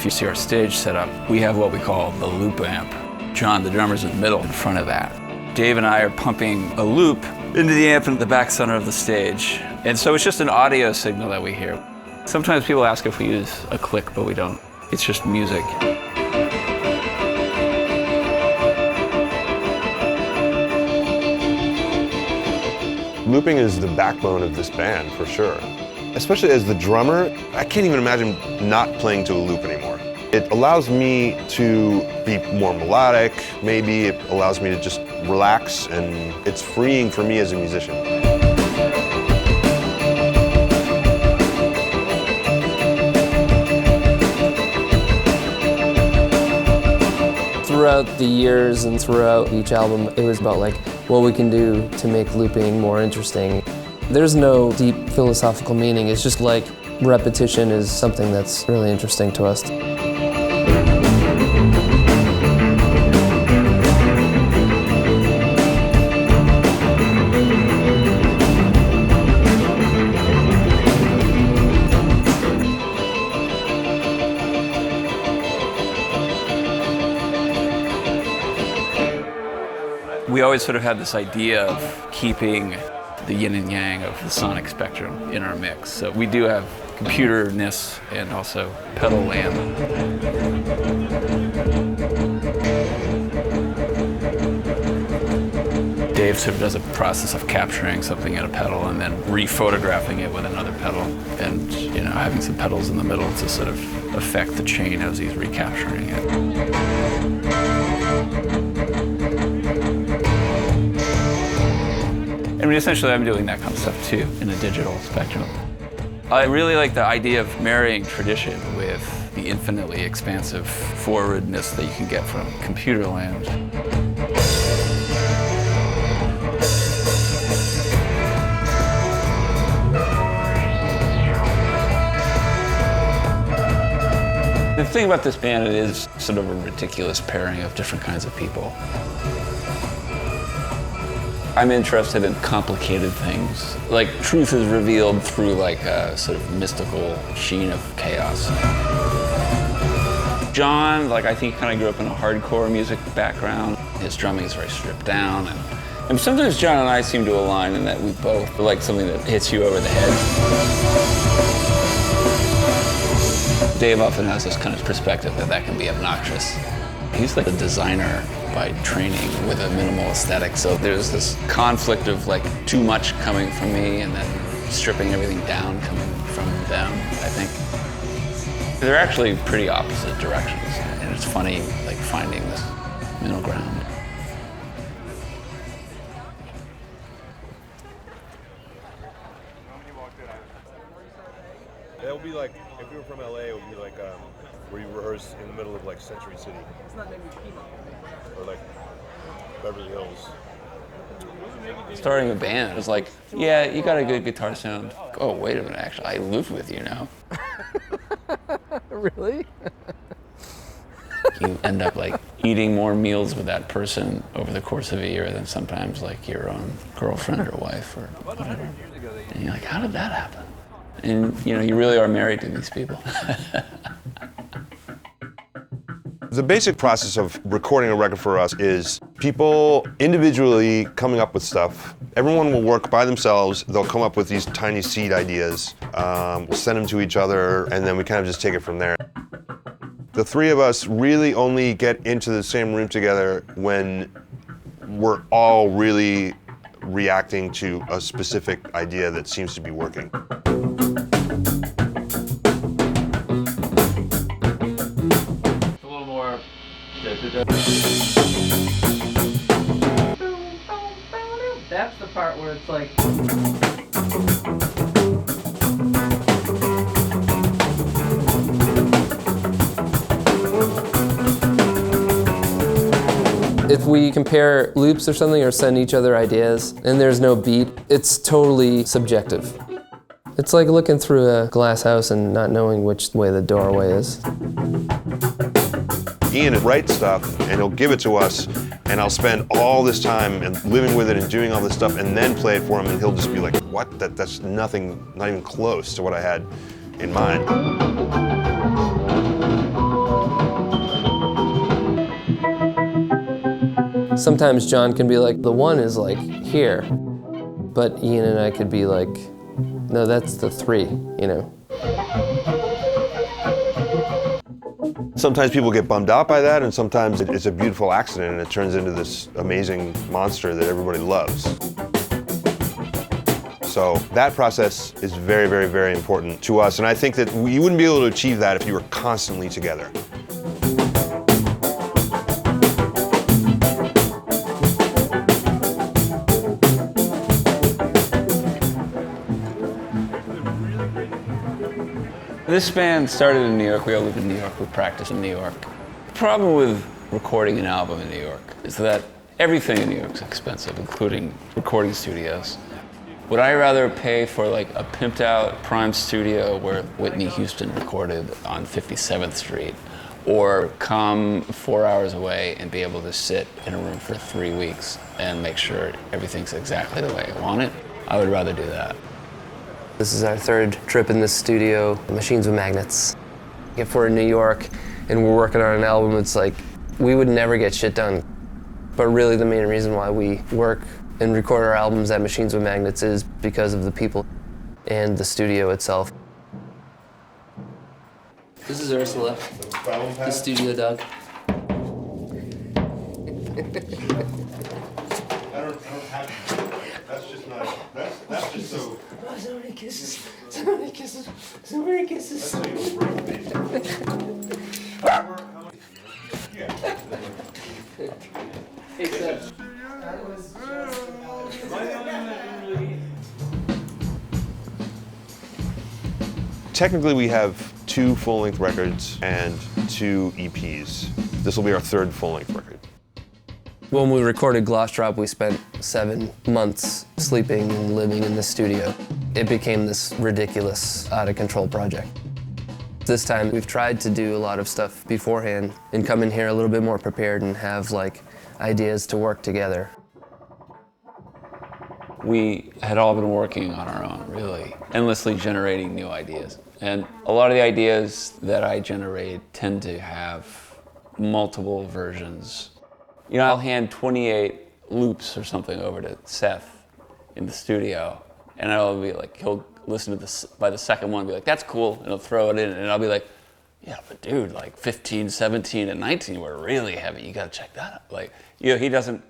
you see our stage set up, we have what we call the loop amp. John, the drummer's in the middle, in front of that. Dave and I are pumping a loop into the amp in the back center of the stage. And so it's just an audio signal that we hear. Sometimes people ask if we use a click, but we don't. It's just music. Looping is the backbone of this band, for sure. Especially as the drummer, I can't even imagine not playing to a loop anymore. It allows me to be more melodic, maybe it allows me to just relax, and it's freeing for me as a musician. Throughout the years and throughout each album, it was about like what we can do to make looping more interesting. There's no deep philosophical meaning, it's just like repetition is something that's really interesting to us. We always sort of had this idea of keeping the yin and yang of the sonic spectrum in our mix. So we do have computer-ness and also pedal land. Dave sort of does a process of capturing something in a pedal and then re-photographing it with another pedal, and having some pedals in the middle to sort of affect the chain as he's recapturing it. I mean, essentially, I'm doing that kind of stuff too in a digital spectrum. I really like the idea of marrying tradition with the infinitely expansive forwardness that you can get from computer land. The thing about this band, it is sort of a ridiculous pairing of different kinds of people. I'm interested in complicated things. Like, truth is revealed through like a sort of mystical sheen of chaos. John, I think he kind of grew up in a hardcore music background. His drumming is very stripped down. And sometimes John and I seem to align in that we both like something that hits you over the head. Dave often has this kind of perspective that can be obnoxious. He's like a designer by training with a minimal aesthetic, so there's this conflict of too much coming from me and then stripping everything down coming from them, I think. They're actually pretty opposite directions, and it's funny finding this middle ground. It would be like, if we were from LA, it would be like where you rehearse in the middle of Century City. Or Beverly Hills. Starting a band was yeah, you got a good guitar sound. Oh, wait a minute, actually, I live with you now. Really? You end up eating more meals with that person over the course of a year than sometimes your own girlfriend or wife or whatever. And you're like, how did that happen? And you really are married to these people. The basic process of recording a record for us is people individually coming up with stuff. Everyone will work by themselves. They'll come up with these tiny seed ideas. We'll send them to each other, and then we kind of just take it from there. The three of us really only get into the same room together when we're all really reacting to a specific idea that seems to be working. That's the part where it's like... If we compare loops or something or send each other ideas and there's no beat, it's totally subjective. It's like looking through a glass house and not knowing which way the doorway is. Ian will write stuff and he'll give it to us, and I'll spend all this time and living with it and doing all this stuff and then play it for him, and he'll just be like, what? That's nothing, not even close to what I had in mind. Sometimes John can be like, the 1 is like here, but Ian and I could be like, no, that's the 3, you know? Sometimes people get bummed out by that, and sometimes it's a beautiful accident and it turns into this amazing monster that everybody loves. So that process is very, very, very important to us, and I think that you wouldn't be able to achieve that if you were constantly together. This band started in New York. We all live in New York. We practice in New York. The problem with recording an album in New York is that everything in New York is expensive, including recording studios. Would I rather pay for like a pimped out prime studio where Whitney Houston recorded on 57th Street, or come 4 hours away and be able to sit in a room for 3 weeks and make sure everything's exactly the way I want it? I would rather do that. This is our 3rd trip in this studio, Machines with Magnets. If we're in New York and we're working on an album, it's like we would never get shit done. But really the main reason why we work and record our albums at Machines with Magnets is because of the people and the studio itself. This is Ursula, the studio dog. I don't have that's just not, that's just so... Oh, so many kisses, so many kisses, so many kisses. Technically, we have 2 full-length records and 2 EPs. This will be our 3rd full-length record. When we recorded Gloss Drop, we spent 7 months sleeping and living in the studio. It became this ridiculous, out-of-control project. This time, we've tried to do a lot of stuff beforehand and come in here a little bit more prepared and have like ideas to work together. We had all been working on our own, really, endlessly generating new ideas. And a lot of the ideas that I generate tend to have multiple versions. You know, I'll hand 28 loops or something over to Seth in the studio, and I'll be like, he'll listen to this, by the second one, be like, that's cool, and he'll throw it in, and I'll be like, yeah, but dude, like 15, 17, and 19 were really heavy, you gotta check that out. Like, you know, he doesn't,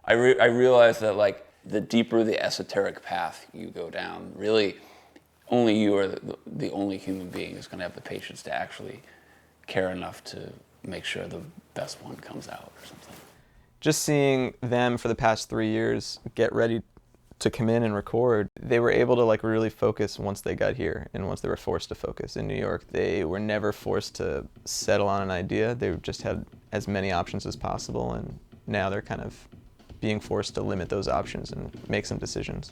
I realize that like, the deeper the esoteric path you go down, really, only you are the only human being who's gonna have the patience to actually care enough to make sure the best one comes out or something. Just seeing them for the past 3 years get ready to come in and record, they were able to like really focus once they got here and once they were forced to focus. In New York, they were never forced to settle on an idea. They just had as many options as possible, and now they're kind of being forced to limit those options and make some decisions.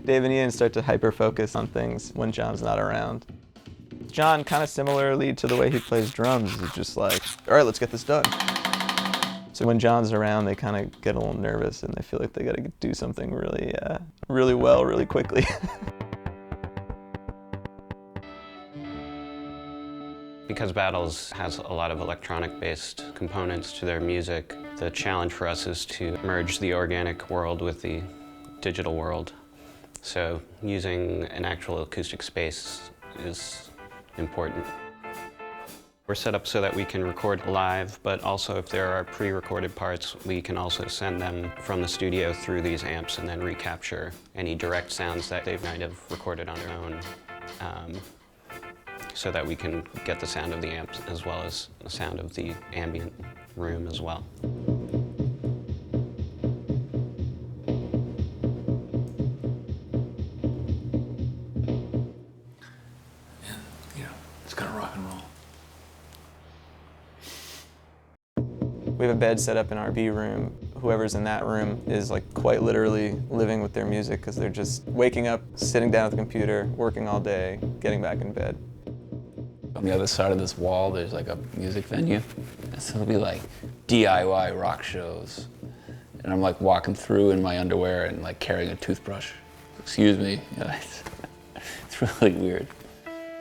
Dave and Ian start to hyper-focus on things when John's not around. John, kind of similarly to the way he plays drums, is just like, all right, let's get this done. So when John's around, they kind of get a little nervous and they feel like they got to do something really, really well, really quickly. Because Battles has a lot of electronic-based components to their music, the challenge for us is to merge the organic world with the digital world. So using an actual acoustic space is important. We're set up so that we can record live, but also if there are pre-recorded parts, we can also send them from the studio through these amps and then recapture any direct sounds that they might have recorded on their own, so that we can get the sound of the amps as well as the sound of the ambient room as well. We have a bed set up in our B room. Whoever's in that room is like quite literally living with their music because they're just waking up, sitting down at the computer, working all day, getting back in bed. On the other side of this wall, there's like a music venue. And so it'll be like DIY rock shows. And I'm like walking through in my underwear and like carrying a toothbrush. Excuse me. It's really weird.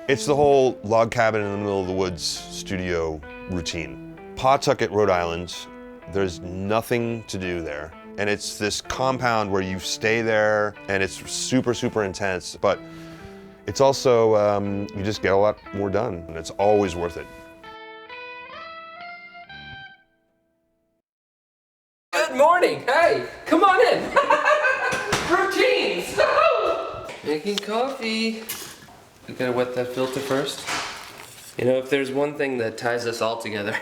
It's the whole log cabin in the middle of the woods studio routine. Pawtucket, Rhode Island There's nothing to do there. And it's this compound where you stay there and it's super, super intense, but it's also, you just get a lot more done and it's always worth it. Good morning. Hey, come on in. Routines. Making coffee. You gotta wet that filter first. You know, if there's one thing that ties us all together,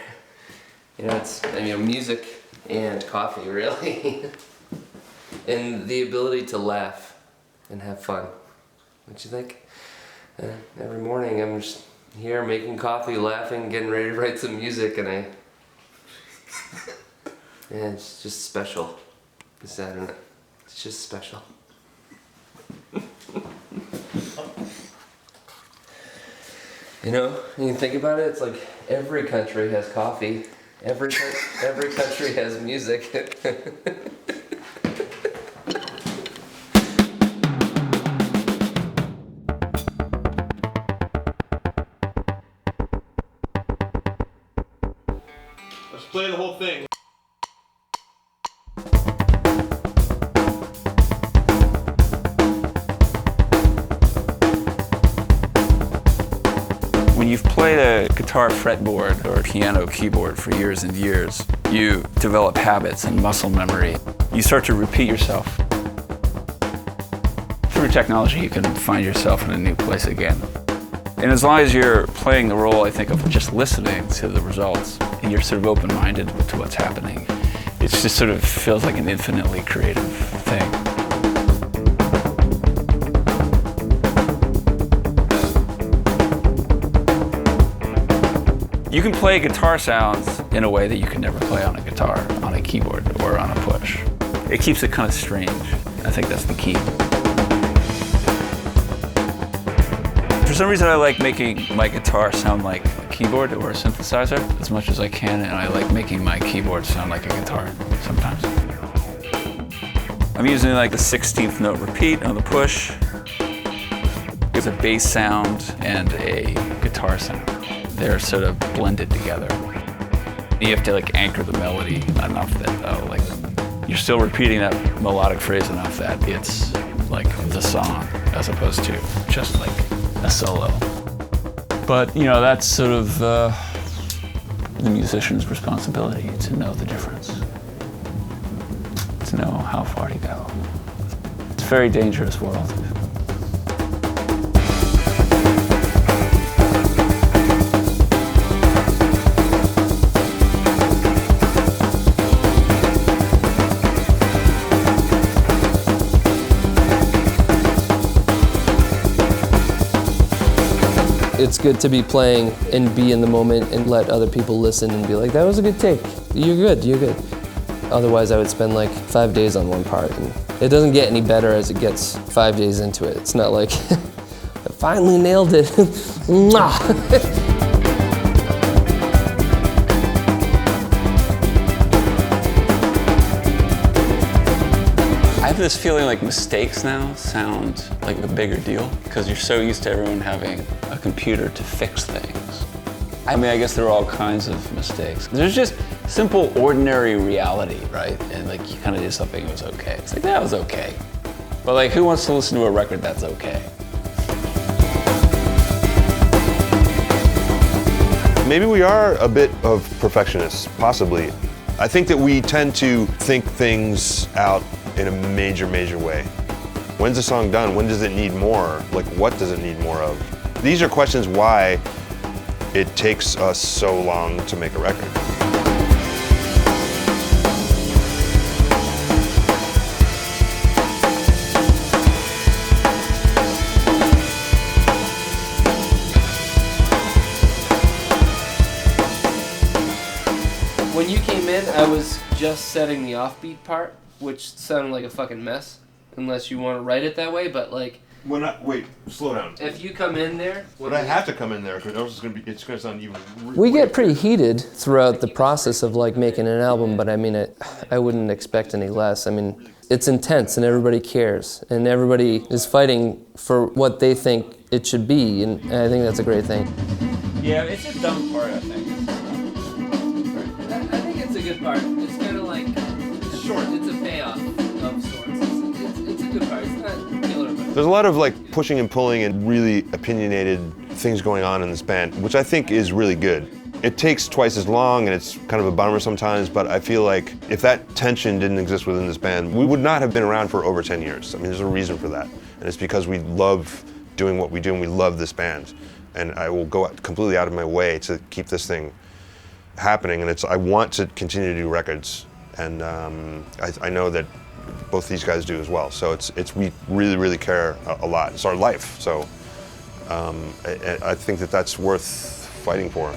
you know, it's music and coffee, really. And the ability to laugh and have fun. Don't you think? Every morning I'm just here making coffee, laughing, getting ready to write some music, and yeah, it's just special. It's just special. You know, when you think about it, it's like every country has coffee. Every country has music. Let's play the whole thing. When you've played a guitar fretboard or a piano keyboard for years and years, you develop habits and muscle memory. You start to repeat yourself. Through technology, you can find yourself in a new place again. And as long as you're playing the role, I think, of just listening to the results, and you're sort of open-minded to what's happening, it just sort of feels like an infinitely creative thing. You can play guitar sounds in a way that you can never play on a guitar, on a keyboard, or on a push. It keeps it kind of strange. I think that's the key. For some reason, I like making my guitar sound like a keyboard or a synthesizer as much as I can, and I like making my keyboard sound like a guitar sometimes. I'm using like the 16th note repeat on the push. There's a bass sound and a guitar sound. They're sort of blended together. You have to like anchor the melody enough that you're still repeating that melodic phrase enough that it's like the song as opposed to just like a solo. But you know, that's sort of the musician's responsibility to know the difference, to know how far to go. It's a very dangerous world. It's good to be playing and be in the moment and let other people listen and be like, that was a good take. You're good, you're good. Otherwise, I would spend like 5 days on one part. And it doesn't get any better as it gets 5 days into it. It's not like, I finally nailed it. I have this feeling like mistakes now sound like a bigger deal because you're so used to everyone having a computer to fix things. I mean, I guess there are all kinds of mistakes. There's just simple, ordinary reality, right? And like you kind of did something that was okay. It's like, that was okay. But like, who wants to listen to a record that's okay? Maybe we are a bit of perfectionists, possibly. I think that we tend to think things out in a major, major way. When's the song done? When does it need more? Like, what does it need more of? These are questions why it takes us so long to make a record. When you came in, I was just setting the offbeat part, which sounded like a fucking mess, unless you want to write it that way, but like... Wait, slow down. If you come in there... But I have to come in there, because it's going to sound even... We get pretty heated throughout the process of like making an album, but I mean, I wouldn't expect any less. I mean, it's intense and everybody cares, and everybody is fighting for what they think it should be, and I think that's a great thing. Yeah, it's a dumb part, I think. I think it's a good part. It's There's a lot of like pushing and pulling and really opinionated things going on in this band, which I think is really good. It takes twice as long and it's kind of a bummer sometimes, but I feel like if that tension didn't exist within this band, we would not have been around for over 10 years. I mean, there's a reason for that. And it's because we love doing what we do and we love this band. And I will go completely out of my way to keep this thing happening. And I want to continue to do records. And I know that both these guys do as well. So we really, really care a lot. It's our life. So I think that that's worth fighting for.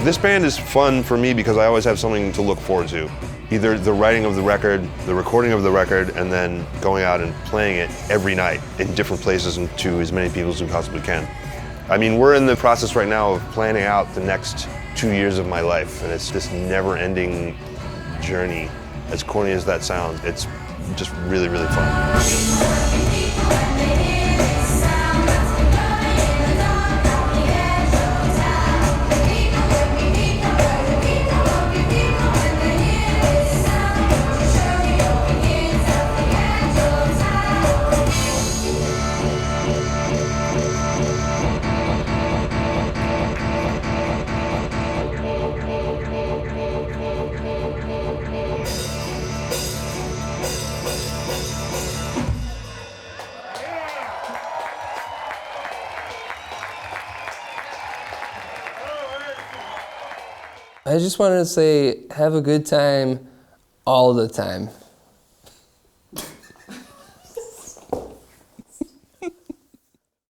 This band is fun for me because I always have something to look forward to. Either the writing of the record, the recording of the record, and then going out and playing it every night in different places and to as many people as we possibly can. I mean, we're in the process right now of planning out the next 2 years of my life, and it's this never-ending journey. As corny as that sounds, it's just really, really fun. I just wanted to say, have a good time all the time.